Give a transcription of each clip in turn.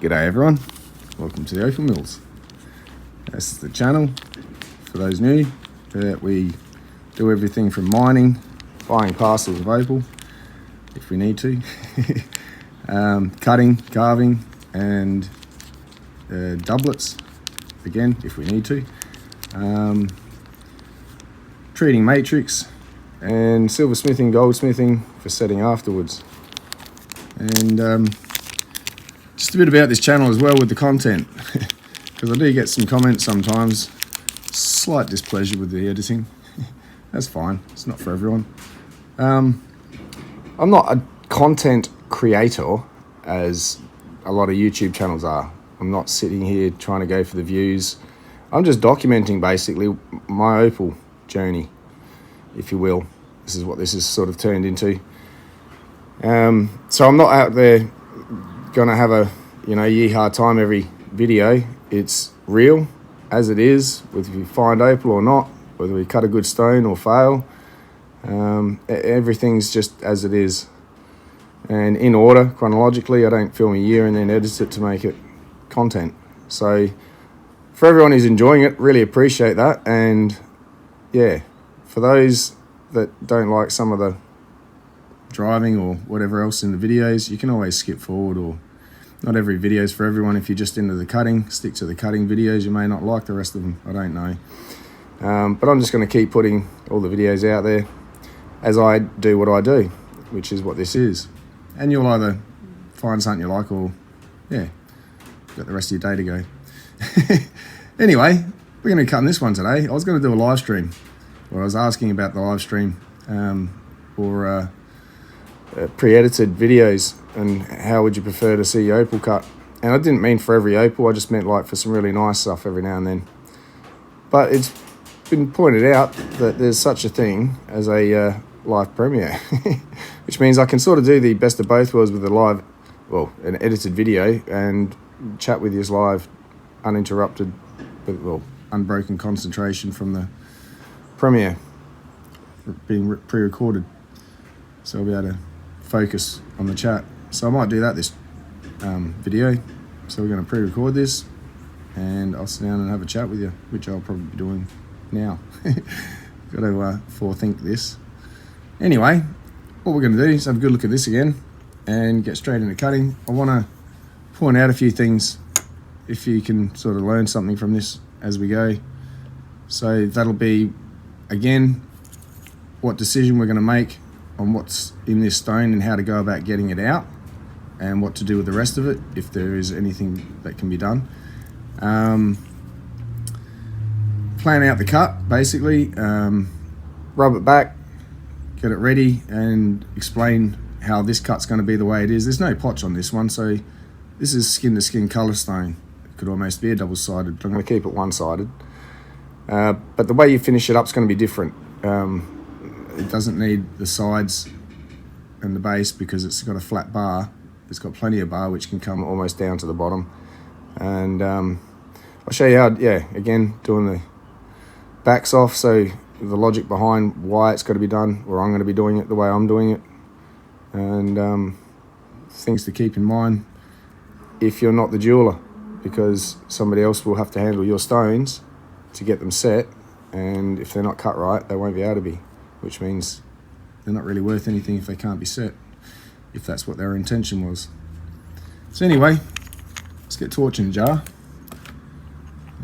G'day everyone, welcome to the Opal Mills. This is the channel, for those new, that we do everything from mining, buying parcels of opal, if we need to, cutting, carving, and doublets, again, if we need to, treating matrix, and silversmithing, goldsmithing for setting afterwards. And just a bit about this channel as well with the content, because I do get some comments sometimes, slight displeasure with the editing. That's fine, it's not for everyone. I'm not a content creator as a lot of YouTube channels are. I'm not sitting here trying to go for the views. I'm just documenting basically my opal journey, if you will. This is what this has sort of turned into. So I'm not out there gonna have a yee-haw time every video. It's real as it is, whether we find opal or not, whether we cut a good stone or fail. Everything's just as it is, and in order chronologically. I don't film a year and then edit it to make it content. So for everyone who's enjoying it, really appreciate that. And yeah, for those that don't like some of the driving or whatever else in the videos, you can always skip forward, or not every video is for everyone. If you're just into the cutting, stick to the cutting videos. You may not like the rest of them, I don't know. But I'm just going to keep putting all the videos out there as I do what I do, which is what this is. And you'll either find something you like, or yeah, got the rest of your day to go. Anyway, we're going to cut in this one today. I was going to do a live stream, or I was asking about the live stream or pre-edited videos, and how would you prefer to see your opal cut. And I didn't mean for every opal, I just meant like for some really nice stuff every now and then. But it's been pointed out that there's such a thing as a live premiere, which means I can sort of do the best of both worlds with a live, well, an edited video, and chat with you live, uninterrupted, but well, unbroken concentration from the premiere being pre-recorded. So I'll be able to focus on the chat. So I might do that this video. So we're going to pre-record this, and I'll sit down and have a chat with you, which I'll probably be doing now. Got to forethink this. Anyway, what we're going to do is have a good look at this again and get straight into cutting. I want to point out a few things, if you can sort of learn something from this as we go. So that'll be, again, what decision we're going to make on what's in this stone and how to go about getting it out, and what to do with the rest of it, if there is anything that can be done. Plan out the cut, basically, rub it back, get it ready, and explain how this cut's going to be the way it is. There's no potch on this one, so this is skin to skin colour stone. It could almost be a double-sided, but I'm going to keep it one-sided. But the way you finish it up is going to be different. It doesn't need the sides and the base because it's got a flat bar. It's got plenty of bar which can come almost down to the bottom. And I'll show you how, yeah, again, doing the backs off, so the logic behind why it's got to be done, or I'm going to be doing it the way I'm doing it. And things to keep in mind if you're not the jeweler, because somebody else will have to handle your stones to get them set, and if they're not cut right, they won't be able to be, which means they're not really worth anything if they can't be set, if that's what their intention was. So anyway, let's get torch in a jar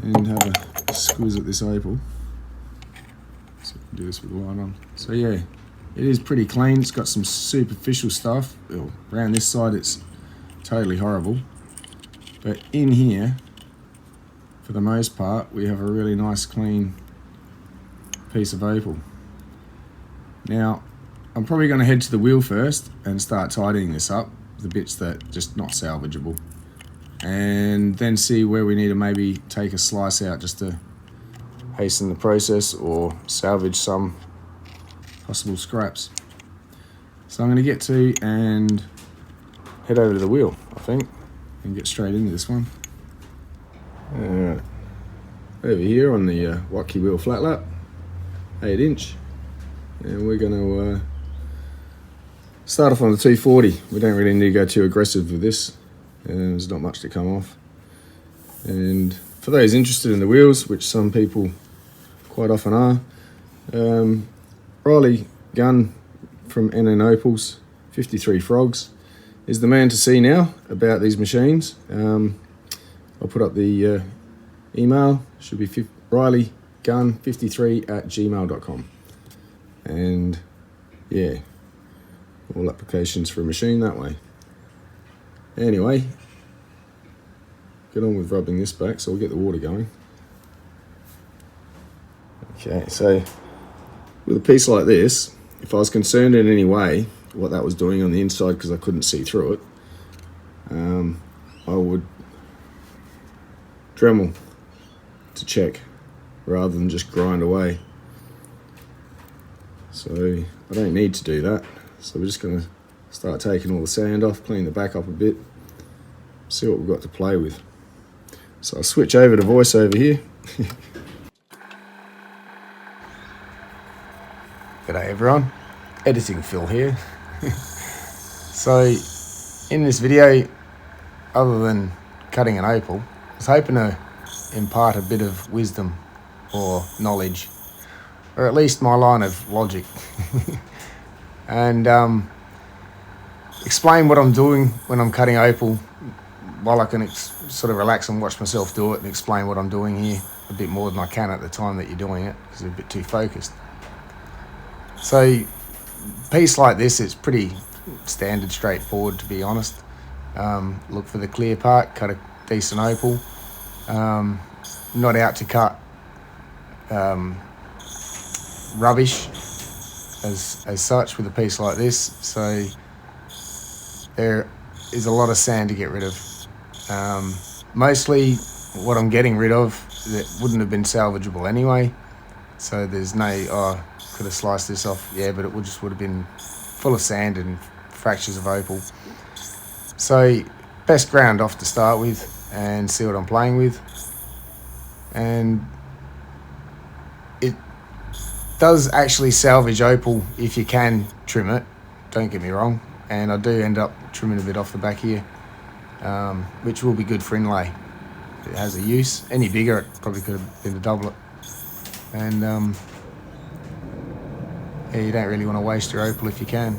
and have a squeeze at this opal. So we can do this with the light on. So yeah, it is pretty clean. It's got some superficial stuff. Well, around this side it's totally horrible, but in here, for the most part, we have a really nice clean piece of opal. Now, I'm probably going to head to the wheel first and start tidying this up, the bits that just not salvageable, and then see where we need to maybe take a slice out just to hasten the process or salvage some possible scraps. So I'm going to get to and head over to the wheel, I think, and get straight into this one. Over here on the Wacky wheel flat lap, 8-inch, and we're going to start off on the 240. We don't really need to go too aggressive with this. and there's not much to come off. And for those interested in the wheels, which some people quite often are, Riley Gunn from NN Opals 53 Frogs is the man to see now about these machines. I'll put up the email, should be rileygunn53@gmail.com. And yeah, all applications for a machine that way. Anyway, get on with rubbing this back so we'll get the water going. Okay, so with a piece like this, if I was concerned in any way what that was doing on the inside because I couldn't see through it, I would Dremel to check rather than just grind away. So I don't need to do that. So we're just going to start taking all the sand off, clean the back up a bit, see what we've got to play with. So I'll switch over to voiceover here. G'day everyone, editing Phil here. So in this video, other than cutting an opal, I was hoping to impart a bit of wisdom or knowledge, or at least my line of logic, and explain what I'm doing when I'm cutting opal, while I can sort of relax and watch myself do it and explain what I'm doing here a bit more than I can at the time that you're doing it, because you're a bit too focused. So a piece like this, it's pretty standard, straightforward, to be honest. Look for the clear part, cut a decent opal. Not out to cut rubbish as such with a piece like this. So there is a lot of sand to get rid of. Mostly what I'm getting rid of that wouldn't have been salvageable anyway. So there's no, oh, could have sliced this off, yeah, but it would have been full of sand and fractures of opal. So best ground off to start with and see what I'm playing with. And it does actually salvage opal if you can trim it, don't get me wrong. And I do end up trimming a bit off the back here, which will be good for inlay. It has a use. Any bigger, it probably could have been a doublet. And yeah, you don't really want to waste your opal if you can.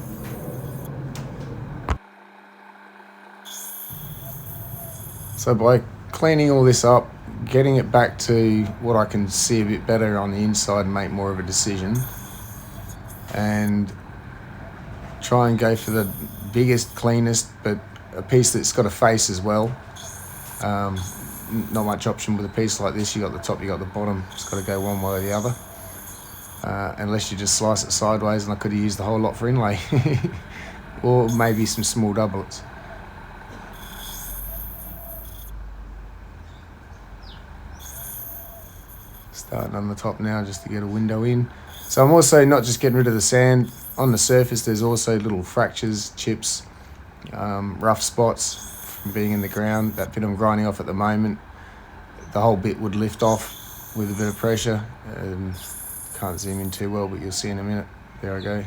So by cleaning all this up, getting it back to what I can see a bit better on the inside and make more of a decision, and try and go for the biggest, cleanest, but a piece that's got a face as well. Not much option with a piece like this. You got the top, you got the bottom. It's got to go one way or the other. Unless you just slice it sideways, and I could have used the whole lot for inlay. Or maybe some small doublets. Starting on the top now just to get a window in. So I'm also not just getting rid of the sand. On the surface there's also little fractures, chips, rough spots from being in the ground. That bit I'm grinding off at the moment, the whole bit would lift off with a bit of pressure. Can't zoom in too well, but you'll see in a minute. There I go.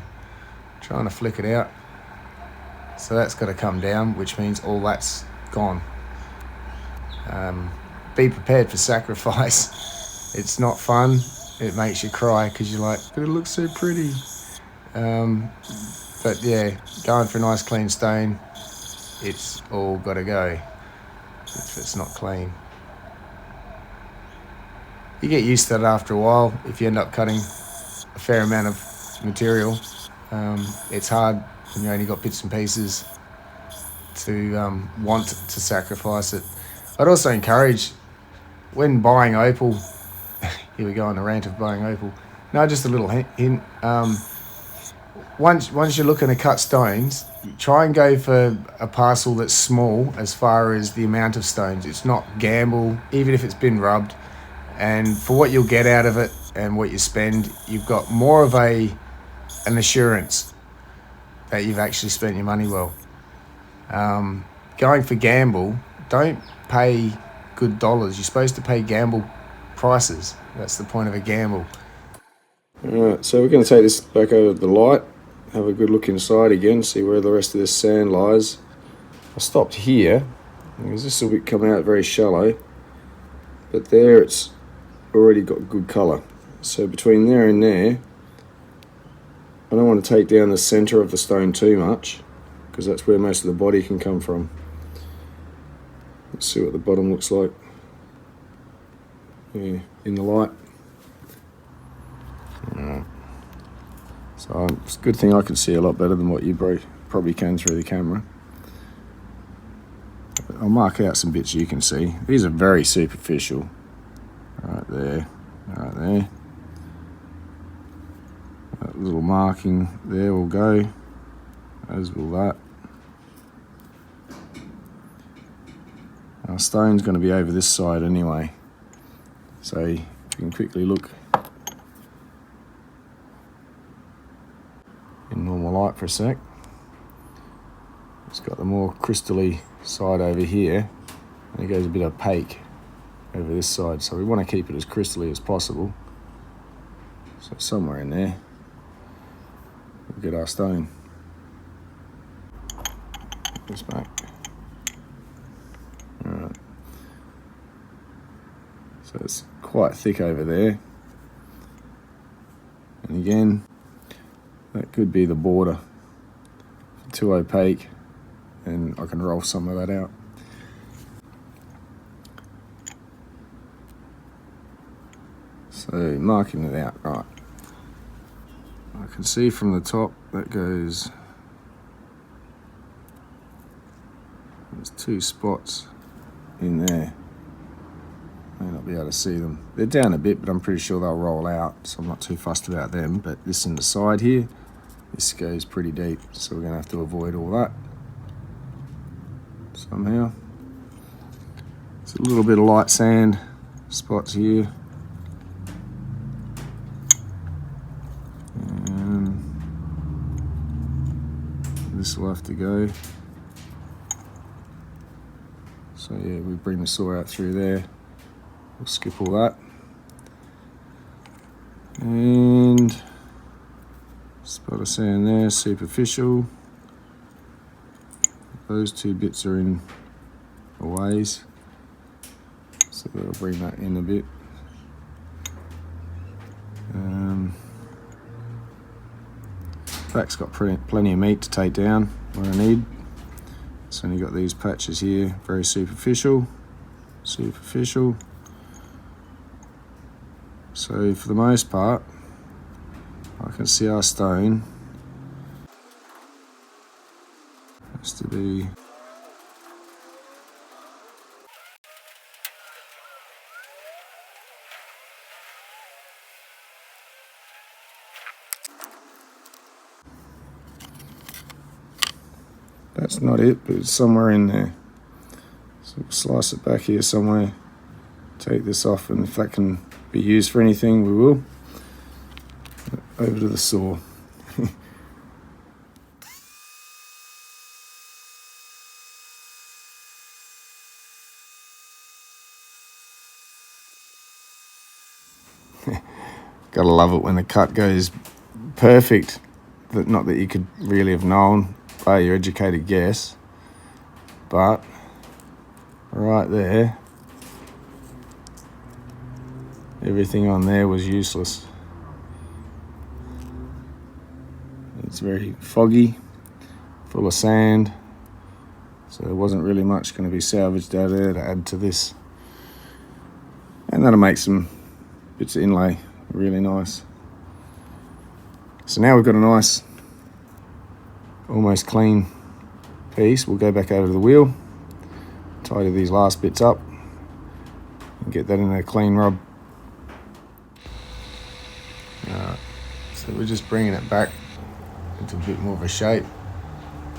Trying to flick it out. So that's got to come down, which means all that's gone. Be prepared for sacrifice. It's not fun. It makes you cry because you're like, but it looks so pretty. But yeah, going for a nice clean stone, it's all got to go if it's not clean. You get used to it after a while. If you end up cutting a fair amount of material, it's hard when you only got bits and pieces to want to sacrifice it. I'd also encourage, when buying opal, here we go on a rant of buying opal. No, just a little hint. Once you're looking to cut stones, try and go for a parcel that's small as far as the amount of stones. It's not gamble, even if it's been rubbed. And for what you'll get out of it and what you spend, you've got more of an assurance that you've actually spent your money well. Going for gamble, don't pay good dollars. You're supposed to pay gamble prices. That's the point of a gamble. Alright, so we're going to take this back over the light, have a good look inside again, see where the rest of this sand lies. I stopped here Because this will come out very shallow, but there it's already got good colour. So between there and there, I don't want to take down the centre of the stone too much, because that's where most of the body can come from. Let's see what the bottom looks like. Yeah, in the light. Alright. So it's a good thing I can see a lot better than what you probably can through the camera. I'll mark out some bits you can see. These are very superficial. Right there, right there. That little marking there will go, as will that. Our stone's going to be over this side anyway. So you can quickly look in normal light for a sec. It's got the more crystally side over here, and it goes a bit opaque over this side. So we want to keep it as crystally as possible. So somewhere in there, we'll get our stone. Put this back. Alright. So it's quite thick over there. And again, that could be the border. Too opaque, and I can roll some of that out. So marking it out, right. I can see from the top that goes, there's 2 spots in there. May not be able to see them. They're down a bit, but I'm pretty sure they'll roll out, so I'm not too fussed about them. But this in the side here, this goes pretty deep, so we're going to have to avoid all that somehow. It's a little bit of light sand spots here. And this will have to go. So yeah, we bring the saw out through there. We'll skip all that. And spot of sand there, superficial. Those 2 bits are in a ways, so that'll bring that in a bit. Back's got plenty of meat to take down what I need. It's only got these patches here, very superficial. Superficial. So for the most part, I can see our stone has to be that's not it, but it's somewhere in there. So we'll slice it back here somewhere, take this off, and if that can be used for anything, we will. Over to the saw. Gotta love it when the cut goes perfect. Not that you could really have known by your educated guess, but right there, everything on there was useless. It's very foggy, full of sand, so there wasn't really much going to be salvaged out of there to add to this. And that'll make some bits of inlay really nice. So now we've got a nice, almost clean piece. We'll go back over to the wheel, tidy these last bits up, and get that in a clean rub. So we're just bringing it back into a bit more of a shape,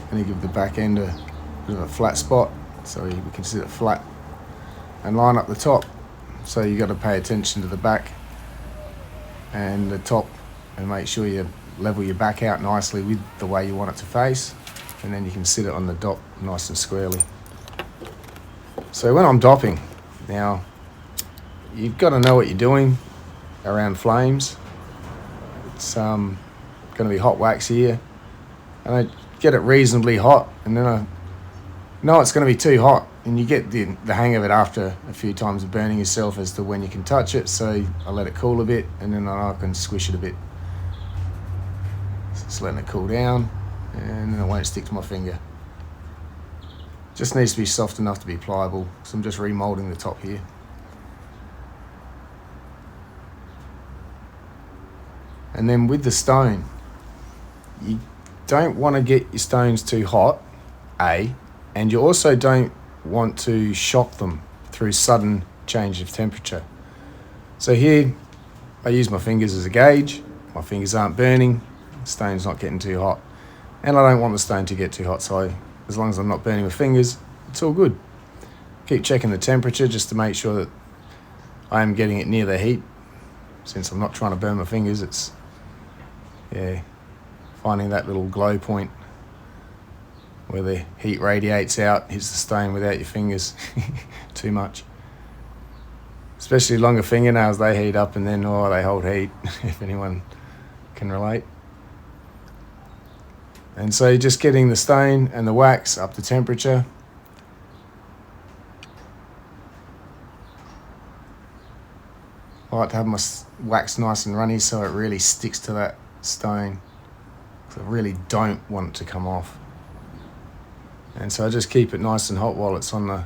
and you give the back end a bit of a flat spot, so we can sit it flat, and line up the top. So you got to pay attention to the back and the top, and make sure you level your back out nicely with the way you want it to face, and then you can sit it on the dop nice and squarely. So when I'm dopping, now you've got to know what you're doing around flames. It's going to be hot wax here, and I get it reasonably hot, and then I know it's going to be too hot, and you get the hang of it after a few times of burning yourself as to when you can touch it. So I let it cool a bit, and then I can squish it a bit. Just letting it cool down, and then it won't stick to my finger. Just needs to be soft enough to be pliable, so I'm just remoulding the top here. And then with the stone, you don't want to get your stones too hot, and you also don't want to shock them through sudden change of temperature. So here, I use my fingers as a gauge. My fingers aren't burning, the stone's not getting too hot, and I don't want the stone to get too hot, so as long as I'm not burning my fingers, it's all good. Keep checking the temperature just to make sure that I am getting it near the heat. Since I'm not trying to burn my fingers, it's finding that little glow point where the heat radiates out, hits the stone without your fingers too much. Especially longer fingernails, they heat up and then they hold heat, if anyone can relate. And so just getting the stone and the wax up to temperature. I like to have my wax nice and runny so it really sticks to that stone. I really don't want it to come off. And so I just keep it nice and hot while it's on the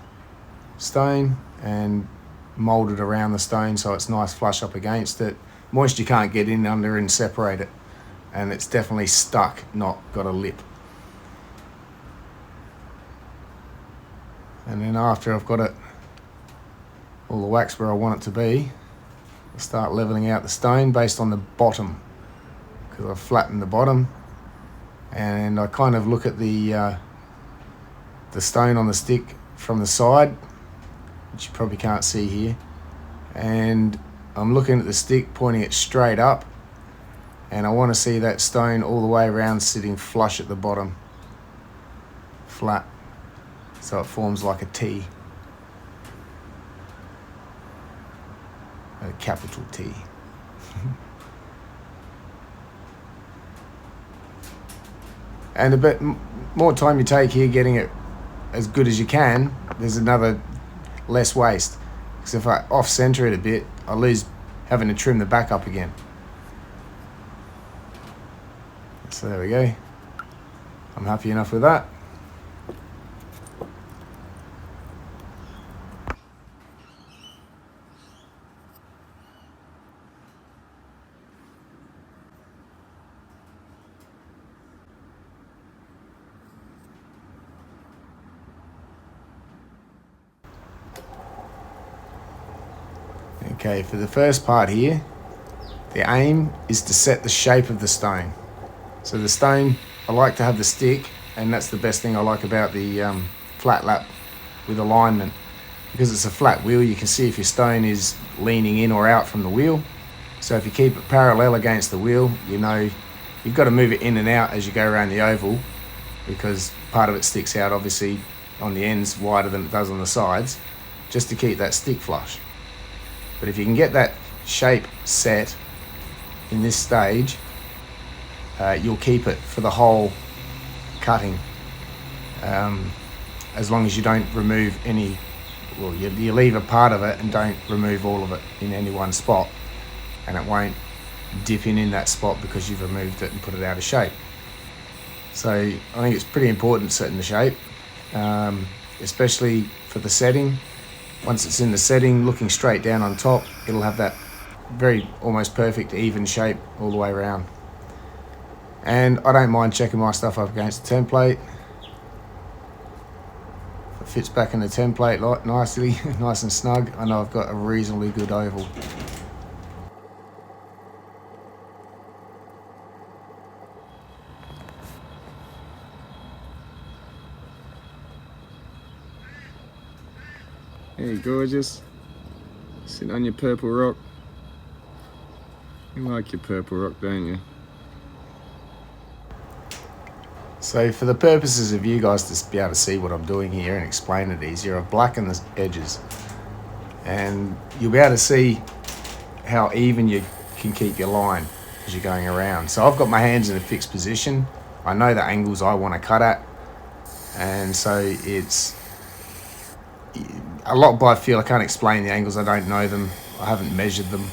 stone and mould it around the stone so it's nice flush up against it. Moisture can't get in under and separate it, and it's definitely stuck, not got a lip. And then after I've got it all the wax where I want it to be, I start leveling out the stone based on the bottom, because I've flattened the bottom, and I kind of look at the stone on the stick from the side, which you probably can't see here, and I'm looking at the stick, pointing it straight up, and I want to see that stone all the way around sitting flush at the bottom, flat, so it forms like a T, a capital T. And a bit more time you take here getting it as good as you can, there's another less waste. Because if I off-center it a bit, I lose having to trim the back up again. So there we go. I'm happy enough with that. Okay, for the first part here, the aim is to set the shape of the stone. So the stone, I like to have the stick, and that's the best thing I like about the flat lap with alignment. Because it's a flat wheel, you can see if your stone is leaning in or out from the wheel. So if you keep it parallel against the wheel, you know you've got to move it in and out as you go around the oval, because part of it sticks out obviously on the ends wider than it does on the sides, just to keep that stick flush. But if you can get that shape set in this stage, you'll keep it for the whole cutting, as long as you don't remove any, well, you leave a part of it and don't remove all of it in any one spot, and it won't dip in that spot because you've removed it and put it out of shape. So I think it's pretty important setting the shape, especially for the setting. Once it's in the setting, looking straight down on top, it'll have that very almost perfect even shape all the way around. And I don't mind checking my stuff up against the template. If it fits back in the template nicely, nice and snug, I know I've got a reasonably good oval. Hey, gorgeous. Sitting on your purple rock. You like your purple rock, don't you? So for the purposes of you guys to be able to see what I'm doing here and explain it easier, I've blackened the edges. And you'll be able to see how even you can keep your line as you're going around. So I've got my hands in a fixed position. I know the angles I want to cut at. And so it's a lot by feel. I can't explain the angles, I don't know them, I haven't measured them.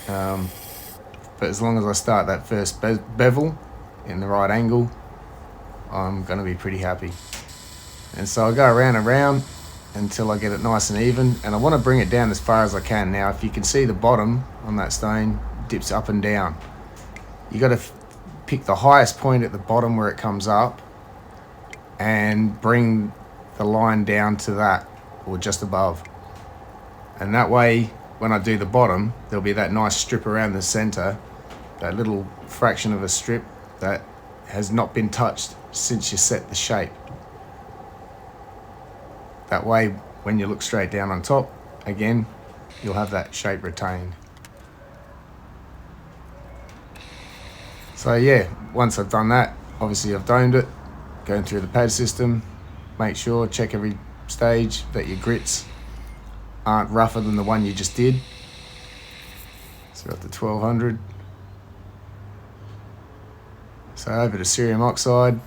But as long as I start that first bevel in the right angle, I'm going to be pretty happy. And so I go around and around until I get it nice and even, and I want to bring it down as far as I can. Now if you can see, the bottom on that stone dips up and down. You got to pick the highest point at the bottom where it comes up and bring the line down to that, or just above. And that way, when I do the bottom, there'll be that nice strip around the center, that little fraction of a strip that has not been touched since you set the shape. That way, when you look straight down on top, again, you'll have that shape retained. So yeah, once I've done that, obviously I've domed it, going through the pad system, make sure, check every stage that your grits aren't rougher than the one you just did. So got the 1200. So over to cerium oxide,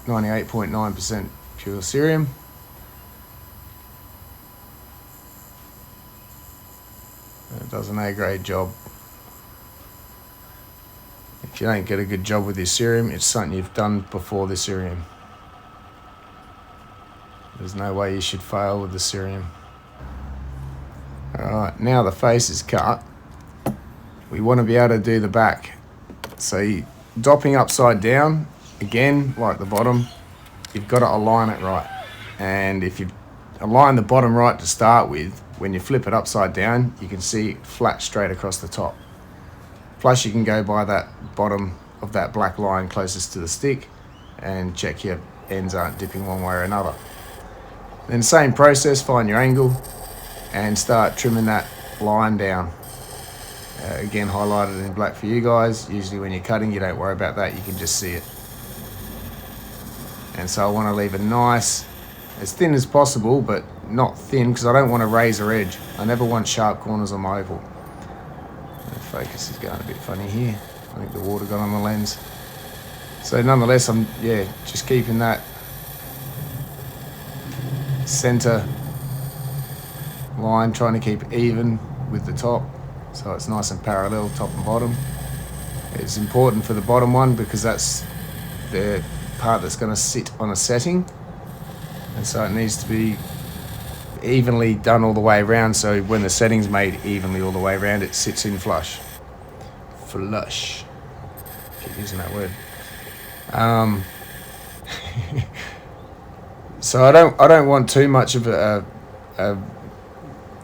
98.9% pure cerium. It does an A-grade job. If you don't get a good job with your cerium, it's something you've done before the cerium. There's no way you should fail with the cerium. Alright, now the face is cut, we want to be able to do the back. So dopping upside down, again, like the bottom, you've got to align it right. And if you align the bottom right to start with, when you flip it upside down, you can see flat straight across the top. Plus you can go by that bottom of that black line closest to the stick and check your ends aren't dipping one way or another. Then same process, find your angle and start trimming that line down. Again, highlighted in black for you guys. Usually when you're cutting, you don't worry about that, you can just see it. And so I want to leave it nice, as thin as possible, but not thin because I don't want a razor edge. I never want sharp corners on my opal. The focus is going a bit funny here. I think the water got on the lens. So nonetheless, I'm just keeping that center line, trying to keep even with the top so it's nice and parallel, top and bottom. It's important for the bottom one because that's the part that's going to sit on a setting, and so it needs to be evenly done all the way around, so when the setting's made evenly all the way around, it sits in flush. Flush. Keep using that word. So I don't want too much of a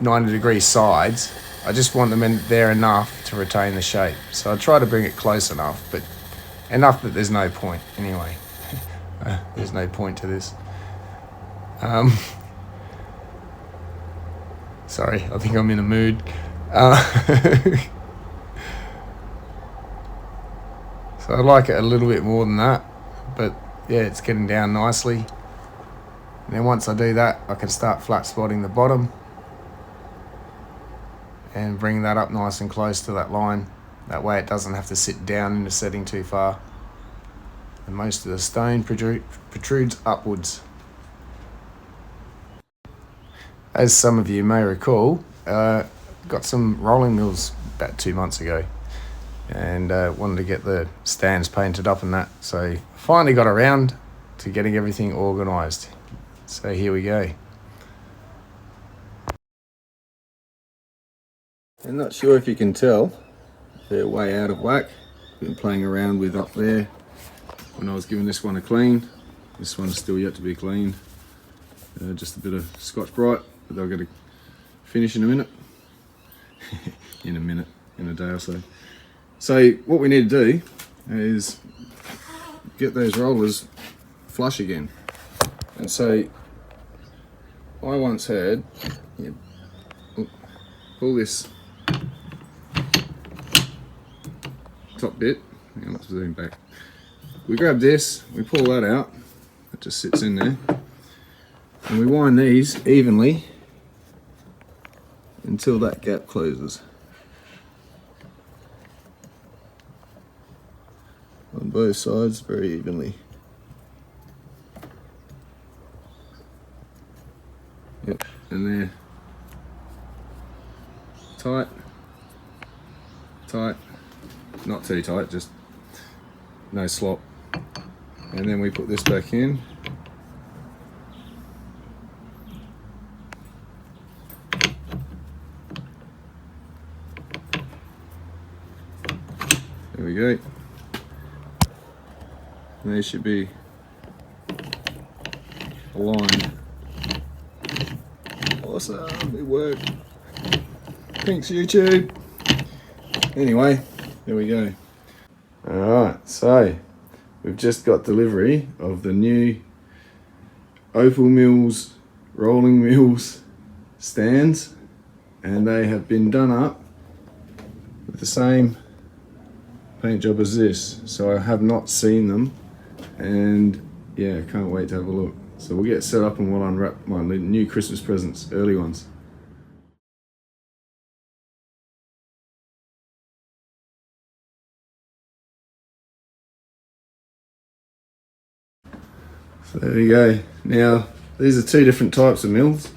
90-degree sides. I just want them in there enough to retain the shape. So I try to bring it close enough, but enough that there's no point anyway. There's no point to this. Sorry, I think I'm in a mood. So I like it a little bit more than that, but yeah, it's getting down nicely. And then once I do that, I can start flat spotting the bottom and bring that up nice and close to that line. That way it doesn't have to sit down in the setting too far. And most of the stone protrudes upwards. As some of you may recall, got some rolling mills about 2 months ago, and wanted to get the stands painted up and that. So finally got around to getting everything organised. So here we go. I'm not sure if you can tell, they're way out of whack. Been playing around with up there when I was giving this one a clean. This one's still yet to be cleaned. Just a bit of Scotch Brite, but they'll get a finish in a minute. in a day or so. So what we need to do is get those rollers flush again. And so I once heard, pull this top bit, hang on, let's zoom back. We grab this, we pull that out, it just sits in there, and we wind these evenly until that gap closes. On both sides, very evenly. Yep. and they're tight, tight, not too tight, just no slop. And then we put this back in. There we go. And they should be aligned. Awesome, it worked. Thanks YouTube. Anyway, there we go. Alright, so we've just got delivery of the new Opal Mills Rolling Mills stands, and they have been done up with the same paint job as this. So I have not seen them, and yeah, can't wait to have a look. So we'll get set up and we'll unwrap my new Christmas presents, early ones. So there we go. Now, these are two different types of mills.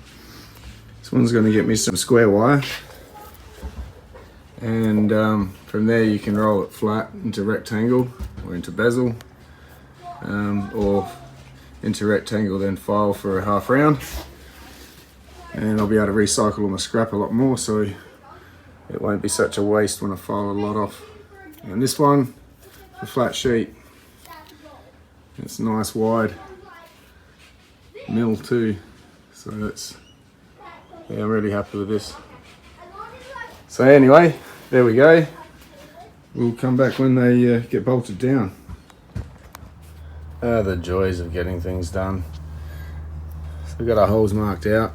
This one's going to get me some square wire, and from there you can roll it flat into rectangle or into bezel, or into rectangle, then file for a half round, and I'll be able to recycle all my scrap a lot more, so it won't be such a waste when I file a lot off. And this one, a flat sheet, it's nice wide mill too, so that's, yeah, I'm really happy with this. So anyway, there we go. We'll come back when they get bolted down. The joys of getting things done. So we've got our holes marked out,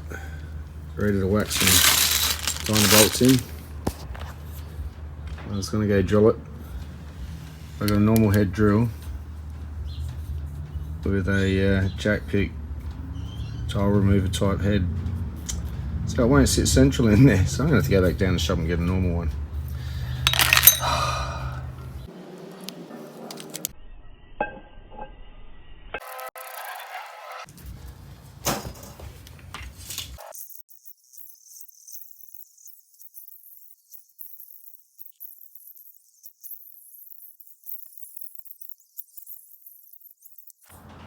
ready to whack some tiny bolts in. I'm just going to go drill it. I've got a normal head drill with a jack pick tile remover type head, so it won't sit central in there, so I'm going to have to go back down the shop and get a normal one.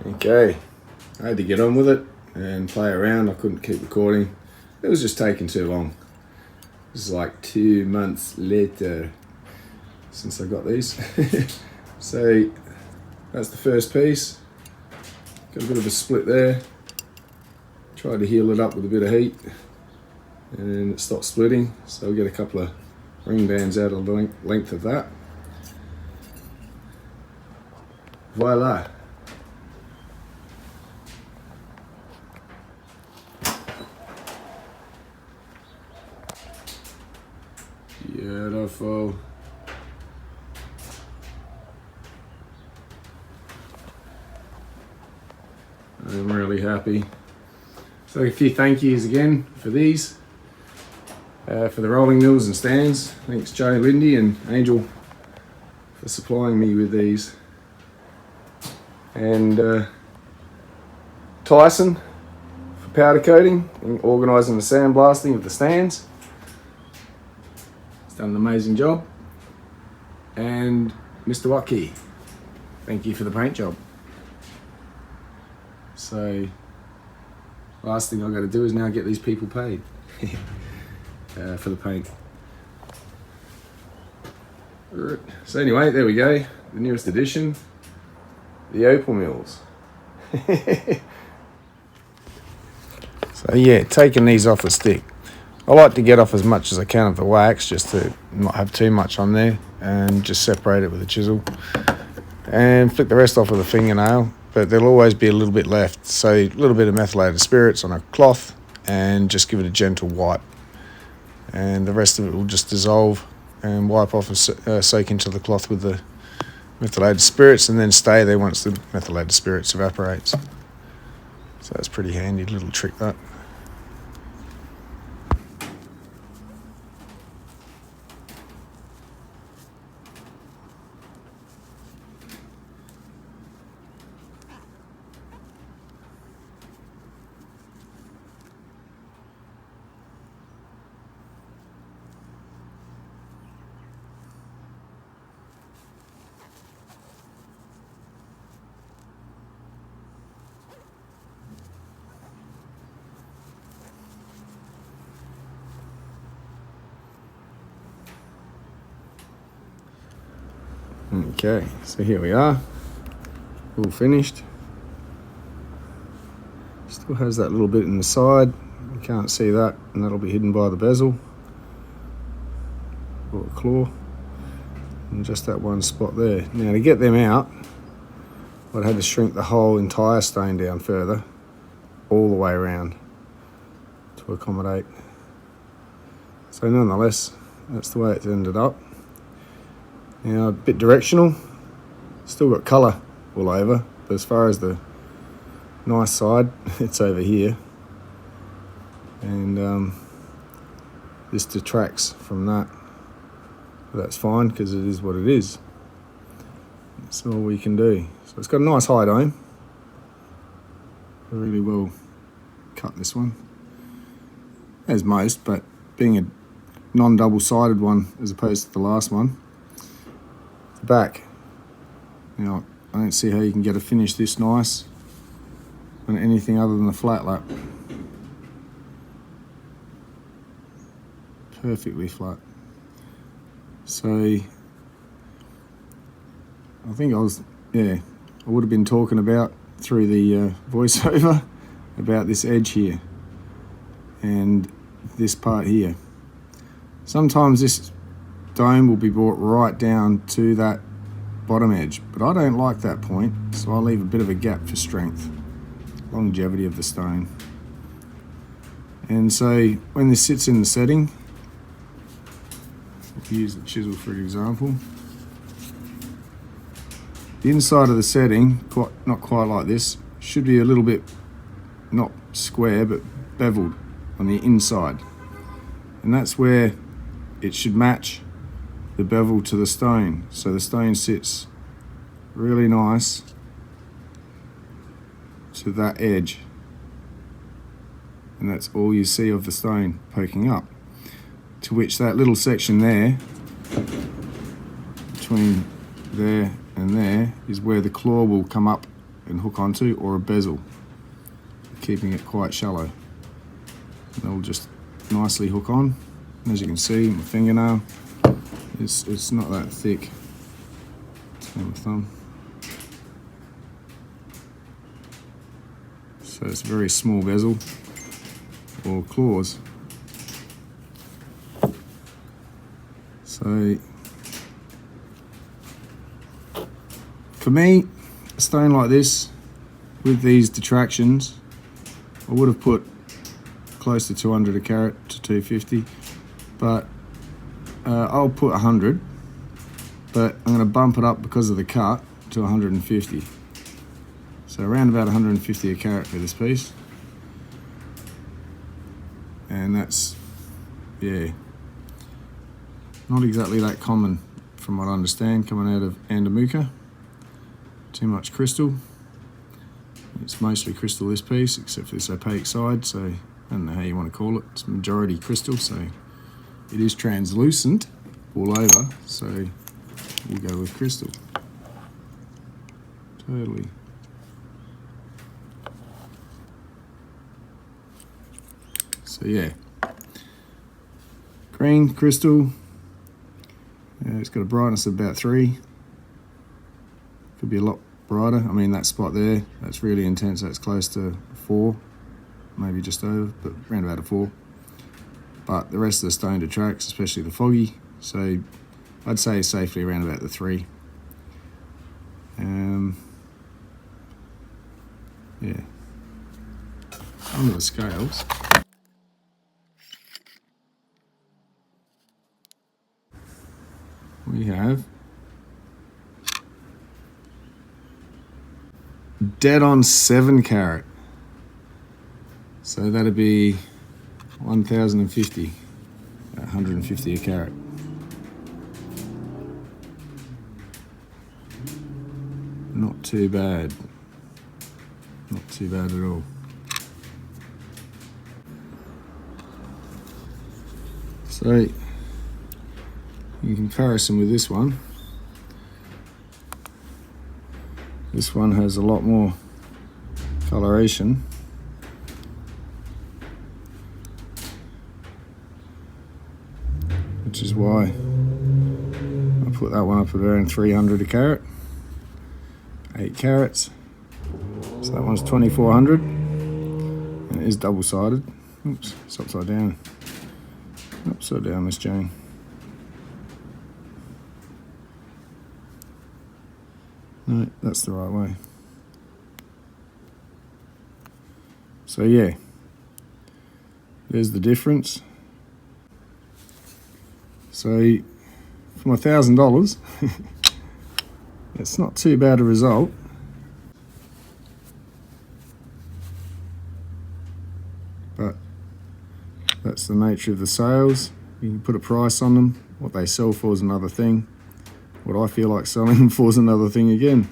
Okay, I had to get on with it and play around. I couldn't keep recording. It was just taking too long. It was like 2 months later since I got these. So that's the first piece. Got a bit of a split there. Tried to heal it up with a bit of heat, and it stopped splitting. So I'll get a couple of ring bands out of the length of that. Voila. Beautiful. I'm really happy. So a few thank yous again for these, for the rolling mills and stands. Thanks Joe, Lindy and Angel for supplying me with these. And Tyson for powder coating and organising the sandblasting of the stands. Done an amazing job. And Mr. Watkey, thank you for the paint job. So last thing I've got to do is now get these people paid for the paint. So anyway, there we go, the newest edition, the Opal Mills. So yeah, taking these off the stick. I like to get off as much as I can of the wax, just to not have too much on there, and just separate it with a chisel and flick the rest off with a fingernail, but there'll always be a little bit left, so a little bit of methylated spirits on a cloth and just give it a gentle wipe, and the rest of it will just dissolve and wipe off and soak into the cloth with the methylated spirits, and then stay there once the methylated spirits evaporates. So that's pretty handy little trick, that. Okay, so here we are, all finished. Still has that little bit in the side, you can't see that, and that'll be hidden by the bezel or the claw, and just that one spot there. Now to get them out, I'd had to shrink the whole entire stone down further, all the way around to accommodate. So nonetheless, that's the way it's ended up. Now a bit directional, still got colour all over, but as far as the nice side, it's over here. And this detracts from that. But that's fine because it is what it is. That's all we can do. So it's got a nice high dome. Really well cut, this one. As most, but being a non-double-sided one as opposed to the last one. The back, now I don't see how you can get a finish this nice on anything other than the flat lap. Perfectly flat. So I think I would have been talking about through the voiceover about this edge here and this part here. Sometimes this dome will be brought right down to that bottom edge, but I don't like that point, so I'll leave a bit of a gap for strength, longevity of the stone. And so when this sits in the setting, if you use the chisel for example, the inside of the setting, not quite like this, should be a little bit, not square, but beveled on the inside. And that's where it should match the bevel to the stone. So the stone sits really nice to that edge. And that's all you see of the stone poking up. To which that little section there, between there and there, is where the claw will come up and hook onto, or a bezel, keeping it quite shallow. And they'll just nicely hook on. And as you can see, my fingernail, it's not that thick. My thumb. So it's a very small bezel or claws. So for me, a stone like this with these detractions, I would have put close to 200 a carat to 250, but I'll put 100, but I'm going to bump it up because of the cut to 150. So around about 150 a carat for this piece. And that's, yeah, not exactly that common from what I understand, coming out of Andamuka. Too much crystal. It's mostly crystal, this piece, except for this opaque side, so I don't know how you want to call it. It's majority crystal, so it is translucent all over, so we'll go with crystal. Totally. So yeah, green crystal. It's got a brightness of about 3. Could be a lot brighter. I mean, that spot there, that's really intense. That's close to 4, maybe just over, but around about a 4. But the rest of the stone detracts, especially the foggy. So I'd say safely around about the 3. Yeah. Onto the scales. We have dead on 7 carat. So that'd be 1,050, 150 a carat. Not too bad. Not too bad at all. So in comparison with this one has a lot more coloration. Which is why I put that one up at around 300 a carat. 8 carats. So that one's 2400. And it is double-sided. Oops, it's upside down. Upside down, Miss Jane. No, that's the right way. So yeah, there's the difference. So for my $1,000, it's not too bad a result. But that's the nature of the sales. You can put a price on them. What they sell for is another thing. What I feel like selling them for is another thing again.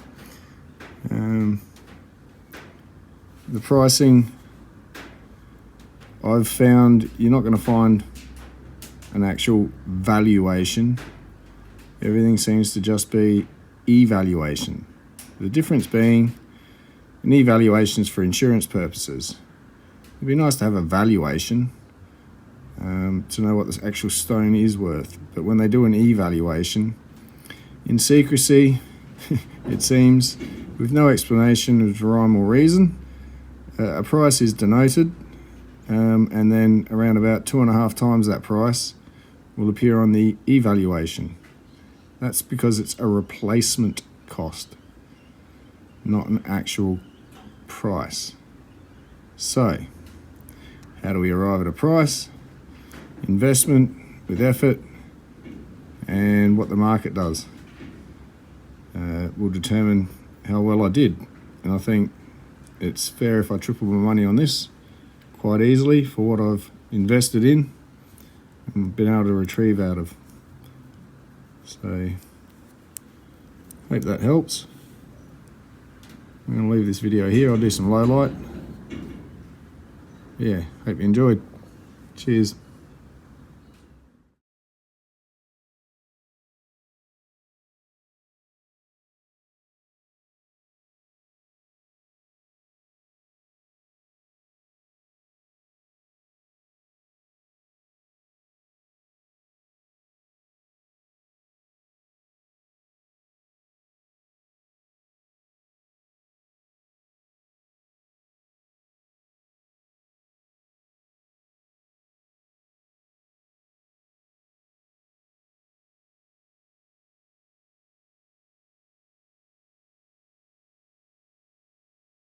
The pricing, I've found you're not going to find an actual valuation. Everything seems to just be evaluation. The difference being an evaluation is for insurance purposes. It'd be nice to have a valuation to know what the actual stone is worth. But when they do an evaluation, in secrecy, it seems, with no explanation of rhyme or reason, a price is denoted, and then around about 2.5 times that price will appear on the evaluation. That's because it's a replacement cost, not an actual price. So, how do we arrive at a price? Investment with effort and what the market does will determine how well I did. And I think it's fair if I triple my money on this quite easily for what I've invested in and been able to retrieve out of. So, hope that helps. I'm going to leave this video here. I'll do some low light. Yeah, hope you enjoyed. Cheers.